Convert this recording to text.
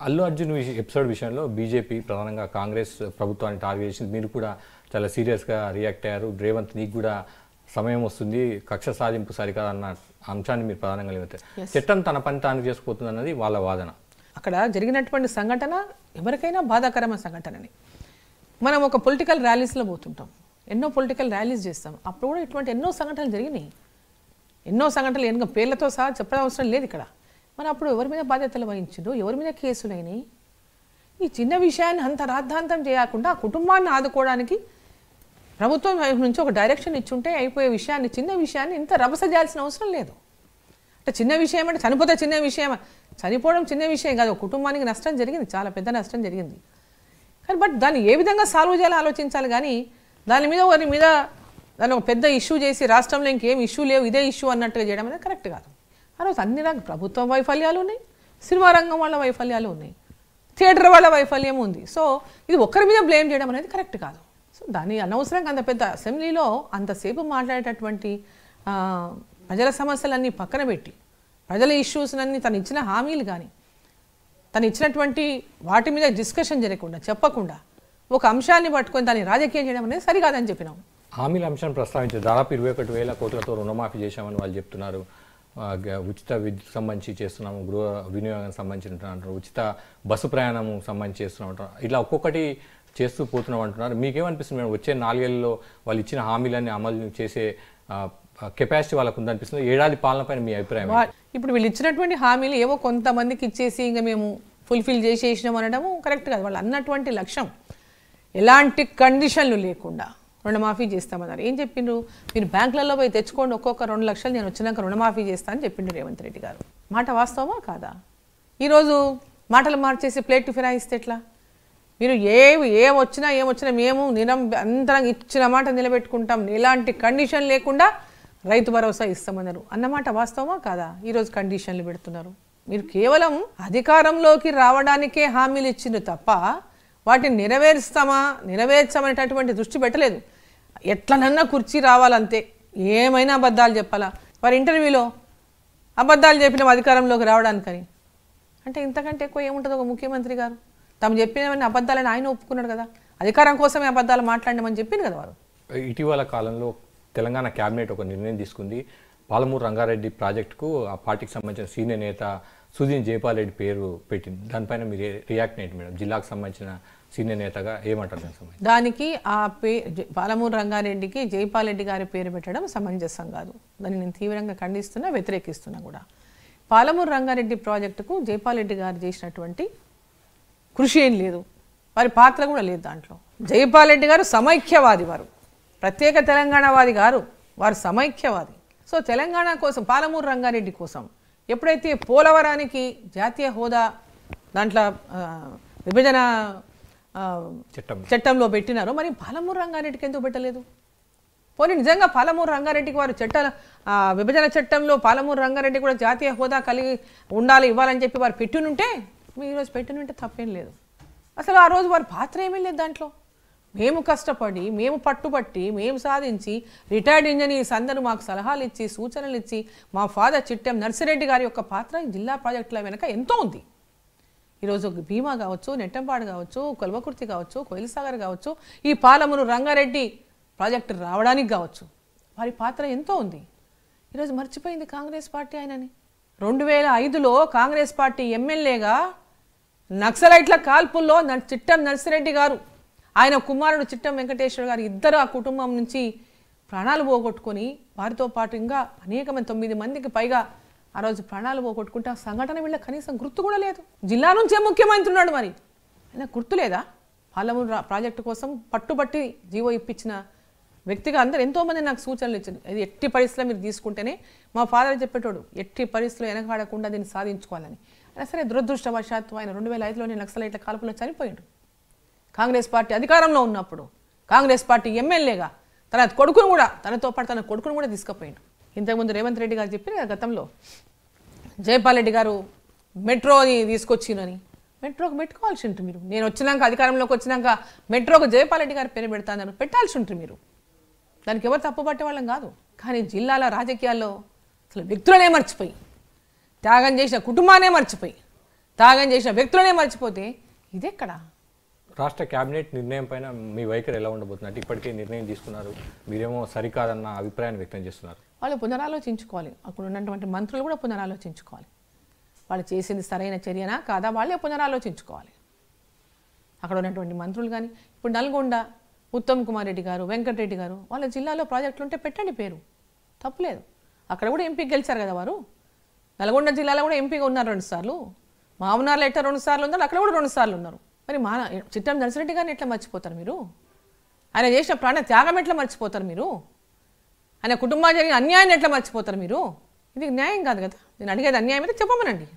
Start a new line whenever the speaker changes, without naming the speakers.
Allu Arjun episode విషయంలో BJP ప్రధానంగా కాంగ్రెస్ ప్రభుత్వాన్ని టార్గెట్ చేసింది. మీరు కూడా చాలా సీరియస్గా రియాక్ట్ అయ్యారు. రేవంత్ నీకు కూడా సమయం వస్తుంది, కక్ష సాధింపు సరికాదన్న అంశాన్ని మీరు ప్రధానంగా లేవతారు. చట్టం తన పని తాను చేసుకుపోతుంది అన్నది వాళ్ళ వాదన.
అక్కడ జరిగినటువంటి సంఘటన ఎవరికైనా బాధాకరమైన సంఘటనని. మనం ఒక పొలిటికల్ ర్యాలీస్లో పోతుంటాం, ఎన్నో పొలిటికల్ ర్యాలీస్ చేస్తాం, అప్పుడు కూడా ఇటువంటి ఎన్నో సంఘటనలు జరిగినాయి. ఎన్నో సంఘటనలు ఎన్నో పేర్లతో సహా చెప్పడం అవసరం లేదు ఇక్కడ. మరి అప్పుడు ఎవరి మీద బాధ్యతలు వహించిండు, ఎవరి మీద కేసులైనాయి? ఈ చిన్న విషయాన్ని అంత రాద్ధాంతం చేయకుండా కుటుంబాన్ని ఆదుకోవడానికి ప్రభుత్వం వైపు నుంచి ఒక డైరెక్షన్ ఇచ్చుంటే అయిపోయే విషయాన్ని, చిన్న విషయాన్ని ఇంత రభస చేయాల్సిన అవసరం లేదు. అంటే చిన్న విషయం అంటే చనిపోతే చిన్న విషయం, చనిపోవడం చిన్న విషయం కాదు. కుటుంబానికి నష్టం జరిగింది, చాలా పెద్ద నష్టం జరిగింది. కానీ బట్ దాన్ని ఏ విధంగా సాల్వ్ చేయాలో ఆలోచించాలి. కానీ దాని మీద వారి మీద దాన్ని ఒక పెద్ద ఇష్యూ చేసి రాష్ట్రంలో ఇంకేం ఇష్యూ లేవు, ఇదే ఇష్యూ అన్నట్టుగా చేయడం అనేది కరెక్ట్ కాదు. ఆ రోజు అన్ని రంగ ప్రభుత్వం వైఫల్యాలు ఉన్నాయి, సినిమా రంగం వాళ్ళ వైఫల్యాలు ఉన్నాయి, థియేటర్ వాళ్ళ వైఫల్యం ఉంది. సో ఇది ఒక్కరి మీద బ్లేమ్ చేయడం అనేది కరెక్ట్ కాదు. సో దాన్ని అనవసరంగా అంత పెద్ద అసెంబ్లీలో అంతసేపు మాట్లాడేటటువంటి ప్రజల సమస్యలన్నీ పక్కన పెట్టి, ప్రజల ఇష్యూస్లన్నీ తను ఇచ్చిన హామీలు కానీ తను ఇచ్చినటువంటి వాటి మీద డిస్కషన్ జరగకుండా చెప్పకుండా ఒక అంశాన్ని పట్టుకొని దాన్ని రాజకీయం చేయడం అనేది సరికాదని చెప్పినాం.
హామీల అంశాన్ని ప్రస్తావించారు. దాదాపు 21,000 కోట్లతో రుణమాఫీ చేశామని వాళ్ళు చెప్తున్నారు. ఉచిత విద్యుత్ సంబంధించి చేస్తున్నాము, గృహ వినియోగానికి సంబంధించి అంటున్నారు, ఉచిత బస్సు ప్రయాణం సంబంధించి చేస్తున్నాం అంటున్నారు. ఇలా ఒక్కొక్కటి చేస్తూ పోతున్నాం అంటున్నారు. మీకేమనిపిస్తుంది మేడం, వచ్చే 4 ఏళ్ళలో వాళ్ళు ఇచ్చిన హామీలన్నీ అమలు చేసే కెపాసిటీ వాళ్ళకు ఉందనిపిస్తుంది? ఏడాది పాలన పైన మీ అభిప్రాయం?
ఇప్పుడు వీళ్ళు ఇచ్చినటువంటి హామీలు ఏవో కొంతమందికి ఇచ్చేసి ఇంకా మేము ఫుల్ఫిల్ చేసేసినాం అనడము కరెక్ట్ కాదు. వాళ్ళు అన్నటువంటి లక్ష్యం ఎలాంటి కండిషన్లు లేకుండా రుణమాఫీ చేస్తామన్నారు. ఏం చెప్పిండ్రు? మీరు బ్యాంకులలో పోయి తెచ్చుకోండి, ఒక్కొక్క 2 లక్షలు నేను వచ్చినాక రుణమాఫీ చేస్తా అని చెప్పిండు రేవంత్ రెడ్డి గారు. మాట వాస్తవమా కాదా? ఈరోజు మాటలు మార్చేసి ప్లేట్ ఫిరాయిస్తే ఎట్లా? మీరు ఏమొచ్చినా మేము నిరంతరం ఇచ్చిన మాట నిలబెట్టుకుంటాం, ఎలాంటి కండిషన్ లేకుండా రైతు భరోసా ఇస్తామన్నారు. అన్నమాట వాస్తవమా కాదా? ఈరోజు కండిషన్లు పెడుతున్నారు. మీరు కేవలం అధికారంలోకి రావడానికే హామీలు ఇచ్చిండ్రు తప్ప వాటిని నెరవేర్చమనేటటువంటి దృష్టి పెట్టలేదు. ఎట్లనన్నా కుర్చీ రావాలంతే, ఏమైనా అబద్ధాలు చెప్పాలా. వారి ఇంటర్వ్యూలో అబద్ధాలు చెప్పిన అధికారంలోకి రావడానికని అంటే ఇంతకంటే ఎక్కువ ఏముంటుంది? ఒక ముఖ్యమంత్రి గారు తాము చెప్పినవన్నీ అబద్ధాలని ఆయన ఒప్పుకున్నాడు కదా. అధికారం కోసమే అబద్ధాలు మాట్లాడమని చెప్పింది కదా వారు.
ఇటీవల కాలంలో తెలంగాణ క్యాబినెట్ ఒక నిర్ణయం తీసుకుంది. పాలమూరు రంగారెడ్డి ప్రాజెక్టుకు ఆ పార్టీకి సంబంధించిన సీనియర్ నేత సుధీన్ జైపాల్ రెడ్డి పేరు పెట్టింది. దానిపైన మీరు రియాక్ట్ అయ్యింది మేడం? జిల్లాకు సంబంధించిన సీనియర్ నేతగా ఏమంటారు
దానికి? ఆ పాలమూరు రంగారెడ్డికి జైపాల్ రెడ్డి గారి పేరు పెట్టడం సమంజసం కాదు. దాన్ని నేను తీవ్రంగా ఖండిస్తున్నా, వ్యతిరేకిస్తున్నా కూడా. పాలమూరు రంగారెడ్డి ప్రాజెక్టుకు జైపాల్ రెడ్డి గారు చేసినటువంటి కృషి ఏం లేదు, వారి పాత్ర కూడా లేదు దాంట్లో. జైపాల్ రెడ్డి గారు సమైక్యవాది, వారు ప్రత్యేక తెలంగాణవాది గారు, వారు సమైక్యవాది. సో తెలంగాణ కోసం, పాలమూరు రంగారెడ్డి కోసం ఎప్పుడైతే పోలవరానికి జాతీయ హోదా దాంట్లో విభజన చట్టంలో పెట్టినారో మరి పాలమూరు రంగారెడ్డికి ఎందుకు పెట్టలేదు? పోనీ నిజంగా పాలమూరు రంగారెడ్డికి వారు విభజన చట్టంలో పాలమూరు రంగారెడ్డి కూడా జాతీయ హోదా కలిగి ఉండాలి, ఇవ్వాలని చెప్పి వారు పెట్టినుంటే, మీరు ఈరోజు పెట్టినుంటే తప్పేం లేదు. అసలు ఆ రోజు వారి పాత్ర ఏమీ లేదు దాంట్లో. మేము కష్టపడి, మేము పట్టుబట్టి, మేము సాధించి, రిటైర్డ్ ఇంజనీర్స్ అందరూ మాకు సలహాలు ఇచ్చి, సూచనలు ఇచ్చి, మా ఫాదర్ చిట్టెం నర్సిరెడ్డి గారి యొక్క పాత్ర జిల్లా ప్రాజెక్టుల వెనక ఎంతో ఉంది. ఈరోజు భీమా కావచ్చు, నెట్టంపాడు కావచ్చు, కొల్వకుర్తి కావచ్చు, కోయిలసాగర్ కావచ్చు, ఈ పాలమూరు రంగారెడ్డి ప్రాజెక్టు రావడానికి కావచ్చు, వారి పాత్ర ఎంతో ఉంది. ఈరోజు మర్చిపోయింది కాంగ్రెస్ పార్టీ ఆయనని. 2005లో కాంగ్రెస్ పార్టీ ఎమ్మెల్యేగా నక్సలైట్ల కాల్పుల్లో చిట్టెం నర్సిరెడ్డి గారు, ఆయన కుమారుడు చిట్టెం వెంకటేశ్వర గారు ఇద్దరు ఆ కుటుంబం నుంచి ప్రాణాలు పోగొట్టుకొని, వారితో పాటు ఇంకా అనేక మంది 9 మందికి పైగా ఆ రోజు ప్రాణాలు పోగొట్టుకుంటే ఆ సంఘటన వీళ్ళ కనీసం గుర్తు కూడా లేదు. జిల్లా నుంచే ముఖ్యమంత్రి ఉన్నాడు, మరి ఆయన గుర్తు లేదా? పాలమూరు ప్రాజెక్టు కోసం పట్టుబట్టి జీవో ఇప్పించిన వ్యక్తిగా అందరూ ఎంతోమంది నాకు సూచనలు ఇచ్చింది. అది ఎట్టి పరిస్థితుల్లో మీరు తీసుకుంటేనే, మా ఫాదర్ చెప్పేటోడు, ఎట్టి పరిస్థితుల్లో వెనకాడకుండా దీన్ని సాధించుకోవాలని. అయినా సరే దురదృష్టవశాత్తు ఆయన 2005లోనే నక్సలైట్ల కాల్పులో చనిపోయాడు. కాంగ్రెస్ పార్టీ అధికారంలో ఉన్నప్పుడు కాంగ్రెస్ పార్టీ ఎమ్మెల్యేగా తన కొడుకును కూడా, తనతో పాటు తన కొడుకును కూడా తీసుకుపోయాడు. ఇంతకుముందు రేవంత్ రెడ్డి గారు చెప్పిన గతంలో జైపాల్ రెడ్డి గారు మెట్రోని తీసుకొచ్చినని, మెట్రోకి పెట్టుకోవాల్సి ఉంటుంది మీరు. నేను వచ్చినాక, అధికారంలోకి వచ్చినాక మెట్రోకు జైపాల్ రెడ్డి గారు పేరు పెడతానని పెట్టాల్సి ఉంటుంది మీరు. దానికి ఎవరు తప్పు పట్టే వాళ్ళం కాదు. కానీ జిల్లాల రాజకీయాల్లో అసలు వ్యక్తులనే మర్చిపోయి, త్యాగం చేసిన కుటుంబాన్నే మర్చిపోయి, త్యాగం చేసిన వ్యక్తులనే మర్చిపోతే ఇదెక్కడ?
రాష్ట్ర కేబినెట్ నిర్ణయం పైన మీ వైఖరి ఎలా ఉండబోతుంది? అంటే ఇప్పటికే నిర్ణయం తీసుకున్నారు, మీరేమో సరికాదన్న అభిప్రాయాన్ని వ్యక్తం చేస్తున్నారు.
వాళ్ళు పునరాలోచించుకోవాలి. అక్కడ ఉన్నటువంటి మంత్రులు కూడా పునరాలోచించుకోవాలి. వాళ్ళు చేసింది సరైన చర్యనా కాదా వాళ్ళే పునరాలోచించుకోవాలి. అక్కడ ఉన్నటువంటి మంత్రులు కానీ ఇప్పుడు నల్గొండ ఉత్తమ్ కుమార్ రెడ్డి గారు, వెంకటరెడ్డి గారు, వాళ్ళ జిల్లాలో ప్రాజెక్టులు ఉంటే పెట్టండి, పేరు తప్పులేదు. అక్కడ కూడా ఎంపీ గెలిచారు కదా వారు. నల్గొండ జిల్లాలో కూడా ఎంపీగా ఉన్నారు 2 సార్లు. మామూనార్లో ఎట్లా 2 సార్లు ఉన్నారు, అక్కడ కూడా 2 సార్లు ఉన్నారు. మరి చిట్టం నర్సిరెడ్డి గారిని ఎట్లా మర్చిపోతారు మీరు? ఆయన చేసిన ప్రాణ త్యాగం ఎట్లా మర్చిపోతారు మీరు? ఆయన కుటుంబానికి జరిగిన అన్యాయాన్ని ఎట్లా మర్చిపోతారు మీరు? ఇది న్యాయం కాదు కదా. నేను అడిగేది అన్యాయం అయితే చెప్పమనండి.